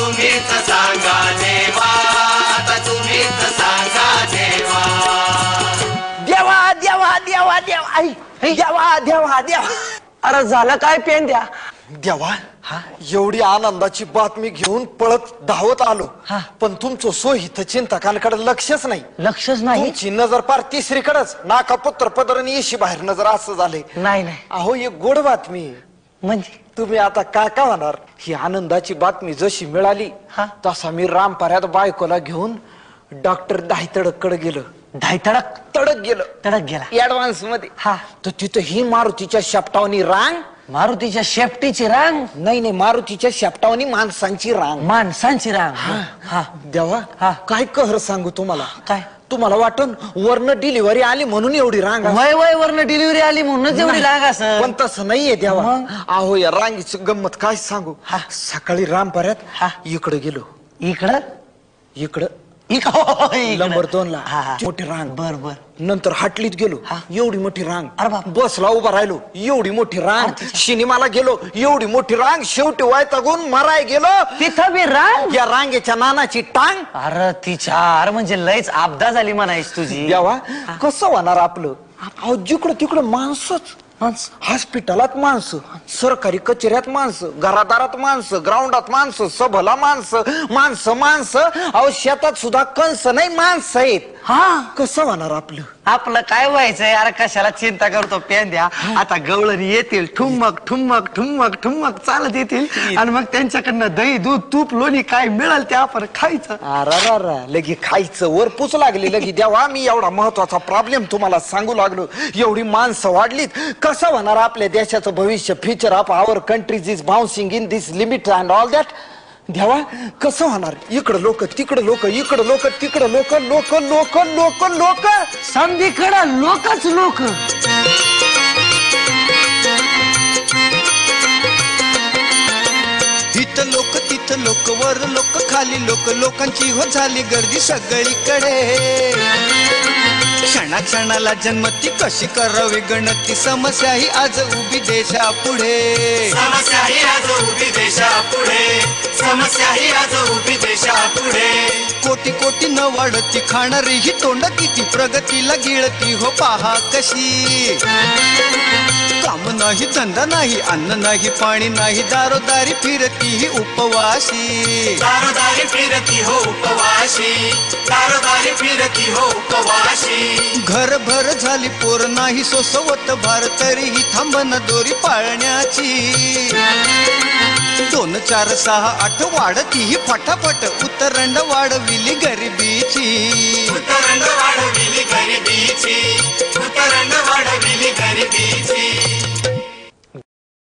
तुम्हीच सांगा देवा, आता तुम्हीच सांगा देवा. देवा देवा देवा देवा आई देवा देवा देवा. अरे झालं काय पेन द्या देवा. एवढी आनंदाची बातमी घेऊन पळत धावत आलो, पण तुमचं सोहित चिंतकांकडे लक्षच नाही. लक्षच नाही. तुमची नजर पार तिसरीकडेच, नाका पुत्र पदरनी येशी बाहेर नजर असं झाले. नाही नाही. अहो एक गोड बातमी. म्हणजे तुम्ही आता काय काय होणार. ही आनंदाची बातमी जशी मिळाली तसा मी रामपाऱ्यात बायकोला घेऊन डॉक्टर दाहितडकडे गेलो. धायतडक तडक गेलो. तडक गेला ऍडव्हान्स मध्ये. तर तिथं ही मारुतीच्या शेपटावनी रांग. मारुतीच्या शेपटीची रांग. नाही मारुतीच्या शेपटावनी माणसांची रांग. माणसांची रांग. देवा काय कहर सांगू तुम्हाला. काय तुम्हाला वाटून वर्ण डिलिव्हरी आली म्हणून एवढी रांग. वय वय वरनं डिलिव्हरी आली म्हणूनच एवढी रांग असं. पण तसं नाहीये देवा. अहो या रांगीची गंमत काय सांगू. सकाळी रामपाऱ्यात इकडे गेलो. इकडं इकडं नंबर नंबर 2 ला मोठी रांग. बर बर. नंतर हाटलीत गेलो. एवढी मोठी रांग. अरे बाप. बसला उभा राहिलो. एवढी मोठी रांग. सिनेमाला गेलो. एवढी मोठी रांग. शेवटी वैतागून मराय गेलो. तिथं बी रांग. या रांगेच्या नानाची टांग. अरे तिच्या अरे म्हणजे लयच आपदा झाली म्हणायच तुझी. देवा कसं होणार आपलं. अहो जिकडं तिकडं माणसंच. हॉस्पिटलात माणसं, सरकारी कचेऱ्यात माणसं, घरादारात माणसं, ग्राउंडात माणसं, सभला माणसं, माणसं माणसं. अहो शेतात सुद्धा कंस नाही, माणसं आहेत. कसं होणार आपलं. आपलं काय व्हायचंय अरे कशाला चिंता करतो पेन द्या. आता गवळणी येतील ठुमक ठुमक ठुमक ठुमक चालत येतील आणि मग त्यांच्याकडनं दही दूध तूप लोणी काय मिळेल ते आपण खायचं. अरा लगी खायचं वर पुच लागली लगी. देवा मी एवढा महत्वाचा प्रॉब्लेम तुम्हाला सांगू लागलो. एवढी माणसं वाढलीत. कसं होणार आपल्या देशाचं भविष्य. Future of our country's is bouncing in this limit and all that. देवा कसं होणार. इकडं लोक तिकडं लोक, इकडं लोक तिकडं लोक, लोक लोक लोक लोक संधीकडं लोकच लोक. इथं लोक तिथं लोक, वर लोक खाली लोक, लोकांची हो झाली गर्दी सगळीकडे. क्षणाक्षणाला जन्मती कशी करावी गणती. समस्या ही आज उभी देशापुढे. समस्या ही आज उभी देशापुढे. समस्या ही आज उभी देशापुढे. कोटी कोटी न वाढती खाणारी ही तोंड किती प्रगतीला गिळती हो पहा कशी. काम नाही धंदा नाही अन्न नाही पाणी नाही दारोदारी फिरती ही उपवाशी. दारोदारी फिरती हो उपवाशी. दारोदारी फिरती हो उपवाशी. घरभर झाली पोर नाही सोसवत भार तरीही थांबन दोरी पाळण्याची. 2 4 6 8 वाढती ही फटाफट उतरंड वाढविली गरिबीची. उतरंड वाढ